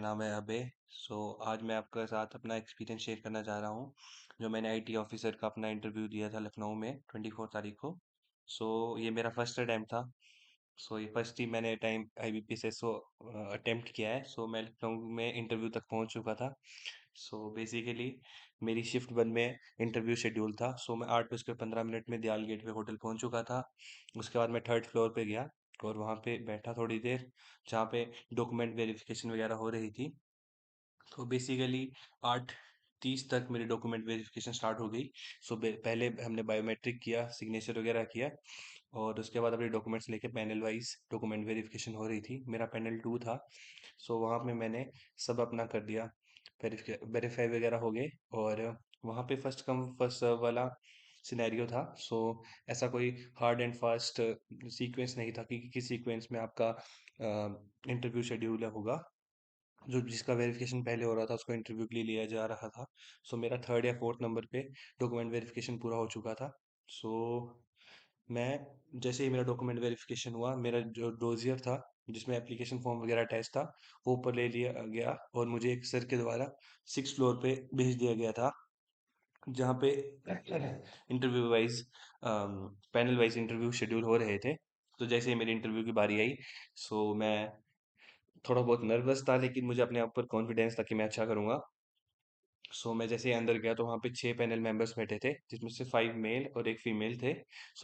नाम है अभय। आज मैं आपके साथ अपना एक्सपीरियंस शेयर करना चाह रहा हूँ, जो मैंने आईटी ऑफिसर का अपना इंटरव्यू दिया था लखनऊ में 24 तारीख को। ये मेरा फर्स्ट अटैम्प्ट था। ये फर्स्ट ही मैंने टाइम आईबीपीएस अटेम्प्ट किया है। मैं लखनऊ में इंटरव्यू तक पहुँच चुका था। बेसिकली मेरी शिफ्ट 1 में इंटरव्यू शेड्यूल था। मैं 8:15 में दयाल गेट पे होटल पहुँच चुका था। उसके बाद मैं थर्ड फ्लोर पे गया और वहाँ पे बैठा थोड़ी देर, जहाँ पे डॉक्यूमेंट वेरिफिकेशन वगैरह हो रही थी। बेसिकली 8:30 तक मेरी डॉक्यूमेंट वेरिफिकेशन स्टार्ट हो गई। पहले हमने बायोमेट्रिक किया, सिग्नेचर वगैरह किया और उसके बाद अपने डॉक्यूमेंट्स लेके पैनल वाइज डॉक्यूमेंट वेरिफिकेशन हो रही थी। मेरा पैनल 2 था। वहाँ पे मैंने सब अपना कर दिया, वेरीफाई वगैरह हो गए और वहाँ पे फर्स्ट कम फर्स्ट सर्व वाला सिनेरियो था। ऐसा कोई हार्ड एंड फास्ट सीक्वेंस नहीं था कि किस सीक्वेंस में आपका इंटरव्यू शेड्यूल होगा। जो जिसका वेरिफिकेशन पहले हो रहा था उसको इंटरव्यू के लिए लिया जा रहा था। मेरा थर्ड या फोर्थ नंबर पे डॉक्यूमेंट वेरिफिकेशन पूरा हो चुका था। सो मैं जैसे ही मेरा डॉक्यूमेंट वेरिफिकेशन हुआ, मेरा जो डोजियर था जिसमें एप्लीकेशन फॉर्म वगैरह अटैच था, वो ऊपर ले लिया गया और मुझे एक सर के द्वारा 6 फ्लोर पे भेज दिया गया था, जहाँ पे interview wise panel wise interview schedule हो रहे थे। जैसे ही मेरी इंटरव्यू की बारी आई, मैं थोड़ा बहुत नर्वस था, लेकिन मुझे अपने आप पर कॉन्फिडेंस था कि मैं अच्छा करूँगा। मैं जैसे ही अंदर गया तो वहाँ पे 6 पैनल मेंबर्स बैठे थे, जिसमें से 5 मेल और एक फीमेल थे।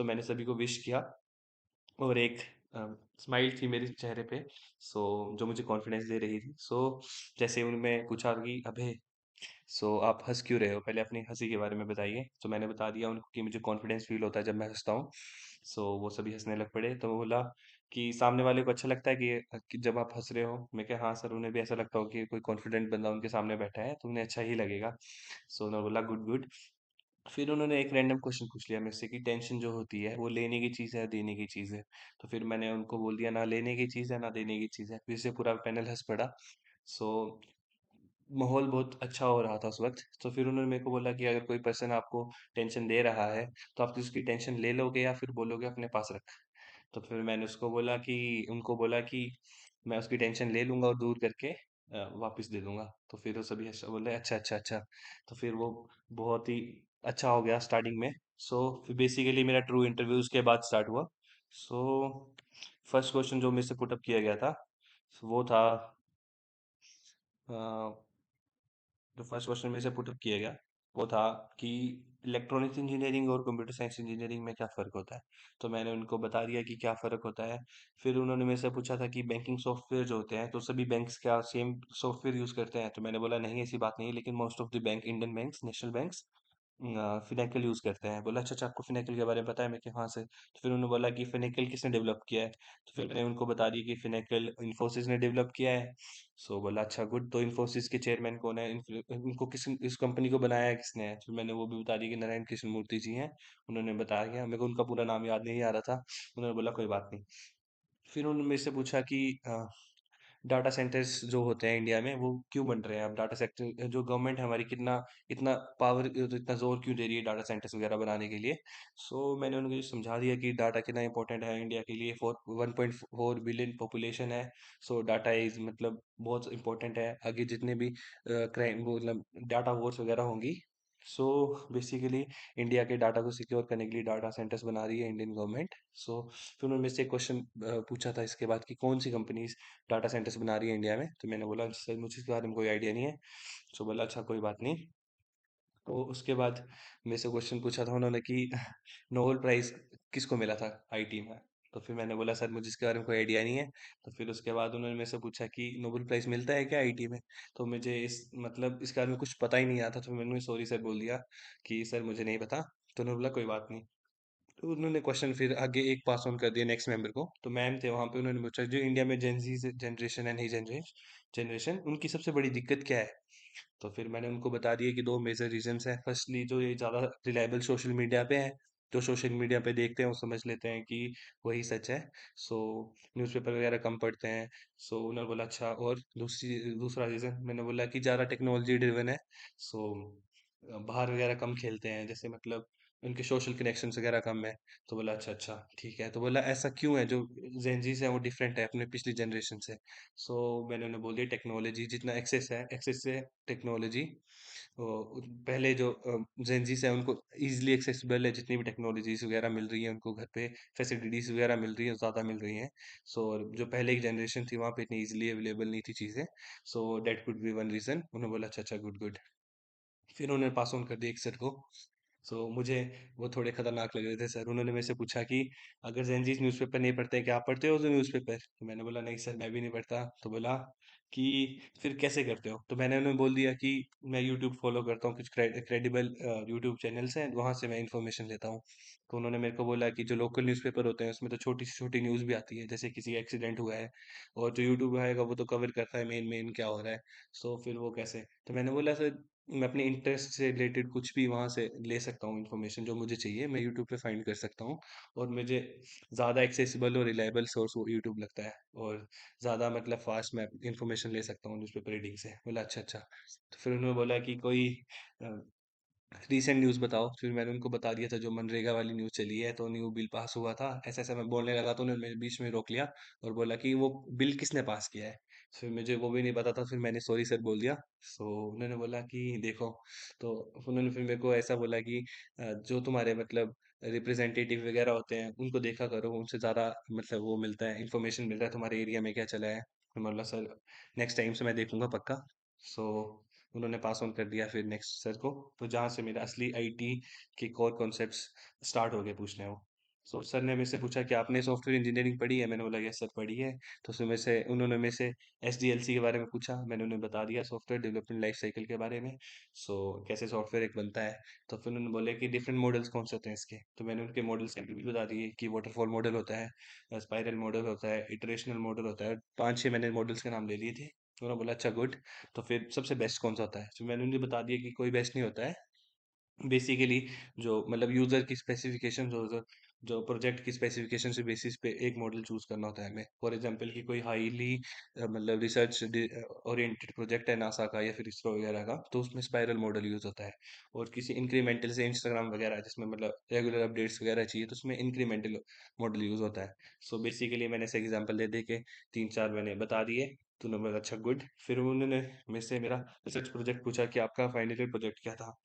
मैंने सभी को विश किया और एक स्माइल थी मेरे चेहरे पे, जो मुझे कॉन्फिडेंस दे रही थी। जैसे उनमें पूछा कि अबे, आप हंस क्यों रहे हो, पहले अपनी हंसी के बारे में बताइए। मैंने बता दिया उनको कि मुझे कॉन्फिडेंस फील होता है जब मैं हंसता हूँ। वो सभी हंसने लग पड़े। वो बोला कि सामने वाले को अच्छा लगता है कि जब आप हंस रहे हो। मैं कहा हाँ सर, उन्हें भी ऐसा लगता हो कि कोई कॉन्फिडेंट बंदा उनके सामने बैठा है तो उन्हें अच्छा ही लगेगा। उन्होंने बोला गुड गुड। फिर उन्होंने एक रैंडम क्वेश्चन पूछ लिया मेरे से कि टेंशन जो होती है वो लेने की चीज़ है या देने की चीज़ है। फिर मैंने उनको बोल दिया ना लेने की चीज़ है ना देने की चीज़ है। फिर से पूरा पैनल हंस पड़ा। सो माहौल बहुत अच्छा हो रहा था उस वक्त। फिर उन्होंने मेरे को बोला कि अगर कोई पर्सन आपको टेंशन दे रहा है तो आप उसकी टेंशन ले लोगे या फिर बोलोगे अपने पास रख। फिर मैंने उसको बोला कि उनको बोला कि मैं उसकी टेंशन ले लूंगा और दूर करके वापस दे दूंगा। फिर वो सभी बोले अच्छा अच्छा अच्छा। फिर वो बहुत ही अच्छा हो गया स्टार्टिंग में। फिर बेसिकली मेरा ट्रू इंटरव्यू उसके बाद स्टार्ट हुआ। सो फर्स्ट क्वेश्चन जो मेरे से पुटअप किया गया था वो था, जो फर्स्ट क्वेश्चन मेरे से पुटअप किया गया वो था कि इलेक्ट्रॉनिक्स इंजीनियरिंग और कंप्यूटर साइंस इंजीनियरिंग में क्या फ़र्क होता है। मैंने उनको बता दिया कि क्या फ़र्क होता है। फिर उन्होंने मेरे से पूछा था कि बैंकिंग सॉफ्टवेयर जो होते हैं तो सभी बैंक्स क्या सेम सॉफ्टवेयर यूज़ करते हैं। मैंने बोला नहीं, ऐसी बात नहीं है, लेकिन most of the bank, Indian banks, national banks Finacle use करते हैं। बोला अच्छा अच्छा, आपको फिनेकल के बारे में पता है। मैं कि हाँ सर। फिर उन्होंने बोला कि फिनेकल किसने डेवलप किया है। फिर मैंने उनको बता दिया कि फिनेकल इन्फोसिस ने डेवलप किया है। बोला अच्छा गुड, तो इन्फोसिस के चेयरमैन कौन है, इनको किस इस कंपनी को बनाया किसने है। फिर मैंने वो भी बता दिया कि नारायण कृष्ण मूर्ति जी हैं। उन्होंने बताया कि मेरे को उनका पूरा नाम याद नहीं आ रहा था। उन्होंने बोला कोई बात नहीं। फिर उन्होंने मेरे से पूछा कि डाटा सेंटर्स जो होते हैं इंडिया में वो क्यों बन रहे हैं। अब डाटा सेक्टर जो गवर्नमेंट है हमारी कितना इतना पावर, इतना जोर क्यों दे रही है डाटा सेंटर्स वगैरह बनाने के लिए। मैंने उनको ये समझा दिया कि डाटा कितना इंपॉर्टेंट है इंडिया के लिए। 1.4 बिलियन पॉपुलेशन है। डाटा इज मतलब बहुत इंपॉर्टेंट है। आगे जितने भी क्राइम मतलब डाटा वॉर्स वगैरह होंगी। सो बेसिकली इंडिया के डाटा को सिक्योर करने के लिए डाटा सेंटर्स बना रही है इंडियन गवर्नमेंट। फिर उन्होंने मेरे से एक क्वेश्चन पूछा था इसके बाद कि कौन सी कंपनीज डाटा सेंटर्स बना रही है इंडिया में। मैंने बोला सर मुझे इसके बारे में कोई आइडिया नहीं है। बोला अच्छा कोई बात नहीं। उसके बाद मेरे से क्वेश्चन पूछा था उन्होंने कि नोबेल प्राइज किसको मिला था आईटी में। फिर मैंने बोला सर मुझे इसके बारे में कोई आइडिया नहीं है। फिर उसके बाद उन्होंने मेरे से पूछा कि नोबेल प्राइज मिलता है क्या आईटी में। मुझे इस मतलब इसके बारे में कुछ पता ही नहीं आता। मैंने सॉरी सर बोल दिया कि सर मुझे नहीं पता। उन्होंने बोला कोई बात नहीं। उन्होंने क्वेश्चन फिर आगे एक पास ऑन कर दिया नेक्स्ट मेंबर को। मैम थे वहाँ पे, उन्होंने पूछा जो इंडिया में जेनजी जनरेशन है, नई जनरेशन, उनकी सबसे बड़ी दिक्कत क्या है। फिर मैंने उनको बता दिया कि दो मेजर रीजंस हैं। फर्स्टली जो ये ज़्यादा रिलायबल सोशल मीडिया पे है, जो सोशल मीडिया पे देखते हैं वो समझ लेते हैं कि वही सच है। सो न्यूज़पेपर वगैरह कम पढ़ते हैं। उन्होंने बोला अच्छा, और दूसरा रीज़न मैंने बोला कि ज़्यादा टेक्नोलॉजी ड्रिवन है। सो बाहर वगैरह कम खेलते हैं, जैसे मतलब उनके सोशल कनेक्शंस वगैरह कम है। तो बोला अच्छा अच्छा ठीक है। तो बोला ऐसा क्यों है, जो जेनजीस है वो डिफरेंट है अपने पिछली जनरेशन से। सो मैंने उन्हें बोल दिया टेक्नोलॉजी जितना एक्सेस है, एक्सेस से टेक्नोलॉजी, पहले जो जेनजीस है उनको इजीली एक्सेसिबल है, जितनी भी टेक्नोलॉजीज वगैरह मिल रही है उनको घर पे, फैसिलिटीज वगैरह मिल रही है, ज़्यादा मिल रही हैं। सो जो पहले की जनरेशन थी वहाँ पे इतनी इजीली अवेलेबल नहीं थी चीज़ें। So that could be one reason. उन्होंने बोला अच्छा अच्छा गुड गुड। फिर उन्होंने पास ऑन कर दिया एक सर को। सो मुझे वो थोड़े खतरनाक लग रहे थे सर। उन्होंने मेरे से पूछा कि अगर जेनजीज न्यूज़पेपर नहीं पढ़ते क्या आप पढ़ते हो तो न्यूज़पेपर? तो मैंने बोला नहीं सर मैं भी नहीं पढ़ता। तो बोला कि फिर कैसे करते हो? तो मैंने उन्हें बोल दिया कि मैं यूट्यूब फॉलो करता हूँ, कुछ क्रेडिबल यूट्यूब चैनल्स हैं वहाँ से मैं इन्फॉर्मेशन लेता हूँ। तो उन्होंने मेरे को बोला कि जो लोकल न्यूज़पेपर होते हैं उसमें तो छोटी से छोटी न्यूज़ भी आती है, जैसे किसी एक्सीडेंट हुआ है, और जो यूट्यूब आएगा वो तो कवर करता है मेन मेन क्या हो रहा है। सो फिर वो कैसे? तो मैंने बोला सर मैं अपने इंटरेस्ट से रिलेटेड कुछ भी वहाँ से ले सकता हूँ, इन्फॉर्मेशन जो मुझे चाहिए मैं यूट्यूब पे फाइंड कर सकता हूँ। और मुझे ज़्यादा एक्सेसिबल और रिलायबल सोर्स वो यूट्यूब लगता है, और ज़्यादा मतलब फास्ट मैं इन्फॉर्मेशन ले सकता हूँ न्यूज़पेपर रीडिंग से। बोला अच्छा अच्छा। तो फिर उन्होंने बोला कि कोई रीसेंट न्यूज़ बताओ। फिर मैंने उनको बता दिया था जो मनरेगा वाली न्यूज़ चली है, तो न्यू बिल पास हुआ था, ऐसा ऐसा मैं बोलने लगा तो उन्होंने मेरे बीच में रोक लिया और बोला कि वो बिल किसने पास किया है। फिर मुझे वो भी नहीं पता था, फिर मैंने सॉरी सर बोल दिया। सो उन्होंने बोला कि देखो, तो उन्होंने फिर मेरे को ऐसा बोला कि जो तुम्हारे मतलब रिप्रेजेंटेटिव वगैरह होते हैं उनको देखा करो, उनसे ज़्यादा मतलब वो मिलता है, इंफॉर्मेशन मिल रहा है तुम्हारे एरिया में क्या चला है। तो मैं बोला सर नेक्स्ट टाइम से मैं देखूंगा पक्का। सो उन्होंने पास ऑन कर दिया फिर नेक्स्ट सर को। तो जहाँ से मेरा असली आईटी के कोर कॉन्सेप्ट्स स्टार्ट हो गए पूछने वो। सो सर ने मेरे से पूछा कि आपने सॉफ्टवेयर इंजीनियरिंग पढ़ी है? मैंने बोला यस सर पढ़ी है। तो उसमें से उन्होंने मेरे से एसडीएलसी के बारे में पूछा, मैंने उन्हें बता दिया सॉफ्टवेयर डेवलपमेंट लाइफ साइकिल के बारे में। सो कैसे सॉफ्टवेयर एक बनता है। तो फिर उन्होंने बोले कि डिफरेंट मॉडल्स कौन से होते हैं इसके। तो मैंने उनके मॉडल्स के भी बता दिए कि वाटरफॉल मॉडल होता है, स्पाइरल मॉडल होता है, इटरेशनल मॉडल होता है, पाँच छः मैंने मॉडल्स के नाम ले लिए थे। तो उन्होंने बोला अच्छा गुड। तो फिर सबसे बेस्ट कौन सा होता है? तो मैंने उन्हें बता दिया कि कोई बेस्ट नहीं होता है। बेसिकली जो मतलब यूजर की स्पेसिफिकेशन, जो जो प्रोजेक्ट की स्पेसिफिकेशन से बेसिस पे एक मॉडल चूज करना होता है हमें। फॉर एग्जांपल कि कोई हाईली मतलब रिसर्च ओरिएंटेड प्रोजेक्ट है नासा का या फिर इसरो वगैरह का, तो उसमें स्पाइरल मॉडल यूज होता है। और किसी इंक्रीमेंटल से इंस्टाग्राम वगैरह जिसमें मतलब रेगुलर अपडेट्स वगैरह चाहिए, तो उसमें इंक्रीमेंटल मॉडल यूज होता है। सो बेसिकली मैंने ऐसे एग्जांपल दे दे के तीन चार मैंने बता दिए। तो उन्होंने बोला अच्छा गुड। फिर उन्होंने मेरे से मेरा रिसर्च प्रोजेक्ट पूछा कि आपका फाइनल ईयर प्रोजेक्ट क्या था।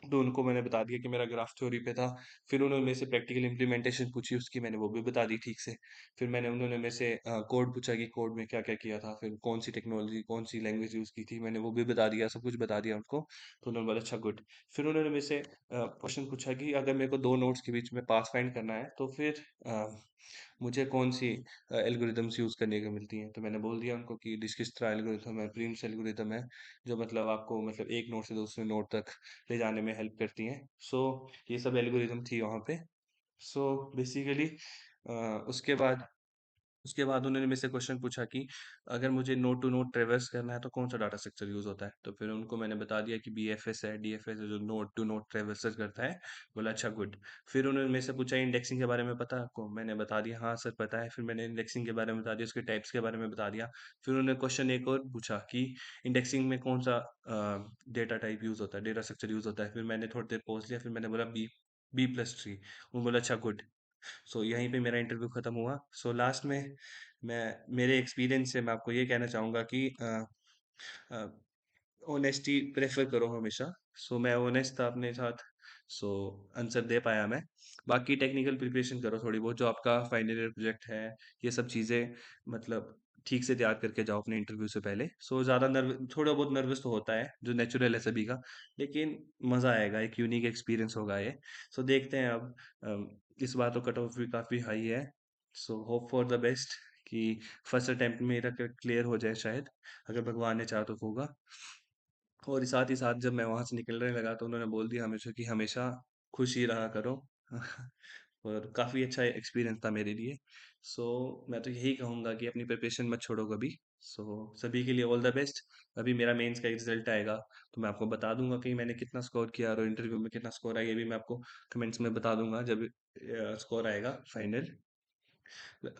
तो उनको मैंने बता दिया कि मेरा ग्राफ थ्योरी पे था। फिर उन्होंने मेरे से प्रैक्टिकल इम्प्लीमेंटेशन पूछी उसकी, मैंने वो भी बता दी ठीक से। फिर उन्होंने मेरे से कोड पूछा कि कोड में क्या क्या किया था, फिर कौन सी टेक्नोलॉजी कौन सी लैंग्वेज यूज़ की थी, मैंने वो भी बता दिया, सब कुछ बता दिया उनको। तो उन्होंने बोला अच्छा गुड। फिर उन्होंने मेरे से क्वेश्चन पूछा कि अगर मेरे को दो नोट्स के बीच में पास फाइंड करना है तो फिर मुझे कौन सी एल्गोरिदम्स यूज़ करने को मिलती हैं। तो मैंने बोल दिया उनको कि डिजकिस्ट्रा एल्गोरिथम है, प्रिम्स एल्गोरिथम है, जो मतलब आपको मतलब एक नोड से दूसरे नोड तक ले जाने में हेल्प करती हैं। सो ये सब एल्गोरिदम थी वहाँ पे। सो बेसिकली उसके बाद उन्होंने मेरे से क्वेश्चन पूछा कि अगर मुझे नोड टू नोड ट्रेवर्स करना है तो कौन सा डाटा स्ट्रक्चर यूज होता है। तो फिर उनको मैंने बता दिया कि बीएफएस है, डीएफएस है, जो नोड टू नोड ट्रेवर्स करता है। बोला अच्छा गुड। फिर उन्होंने मेरे से पूछा इंडेक्सिंग के बारे में पता है आपको? मैंने बता दिया हाँ सर पता है। फिर मैंने इंडेक्सिंग के बारे में बता दिया, उसके टाइप्स के बारे में बता दिया। फिर उन्होंने क्वेश्चन एक और पूछा कि इंडेक्सिंग में कौन सा डेटा टाइप यूज होता है, डेटा स्ट्रक्चर यूज होता है। फिर मैंने थोड़ी देर पॉज लिया, फिर मैंने बोला बी+3। वो बोला अच्छा गुड। सो यहीं पे मेरा इंटरव्यू ख़त्म हुआ। सो लास्ट में मैं मेरे एक्सपीरियंस से मैं आपको ये कहना चाहूँगा कि ऑनेस्टी प्रेफर करो हमेशा। सो मैं ऑनेस्ट था अपने साथ। सो आंसर दे पाया मैं। बाकी टेक्निकल प्रिपरेशन करो थोड़ी बहुत, जो आपका फाइनल ईयर प्रोजेक्ट है, ये सब चीज़ें मतलब ठीक से तैयार करके जाओ अपने इंटरव्यू से पहले। सो ज़्यादा नर्व थोड़ा बहुत नर्वस तो होता है जो नेचुरल है सभी का, लेकिन मज़ा आएगा, एक यूनिक एक्सपीरियंस होगा ये। सो देखते हैं अब। इस बार तो कट ऑफ भी काफ़ी हाई है। So hope for the best कि फर्स्ट अटेम्प्ट मेरा क्लियर हो जाए शायद, अगर भगवान ने चाहा तो होगा। और साथ ही साथ जब मैं वहाँ से निकलने लगा तो उन्होंने बोल दिया हमेशा कि हमेशा खुश ही रहा करो। और काफ़ी अच्छा एक्सपीरियंस था मेरे लिए। सो मैं तो यही कहूँगा कि अपनी प्रिपरेशन मत छोड़ो कभी। सो सभी के लिए ऑल द बेस्ट। अभी मेरा मेंस का रिजल्ट आएगा तो मैं आपको बता दूंगा कि मैंने कितना स्कोर किया और इंटरव्यू में कितना स्कोर आया, ये भी मैं आपको कमेंट्स में बता दूंगा जब स्कोर आएगा फाइनल।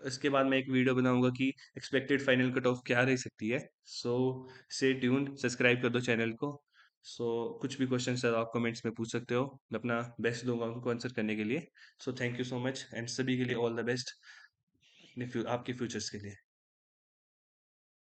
इसके बाद मैं एक वीडियो बनाऊंगा कि एक्सपेक्टेड फाइनल कट ऑफ क्या रह सकती है। सो स्टे ट्यून्ड, सब्सक्राइब कर दो चैनल को। सो कुछ भी क्वेश्चन है आप कमेंट्स में पूछ सकते हो, मैं अपना बेस्ट दूंगा उनको आंसर करने के लिए। So thank you so much and सभी के लिए ऑल द बेस्ट अपने आपके फ्यूचर्स के लिए।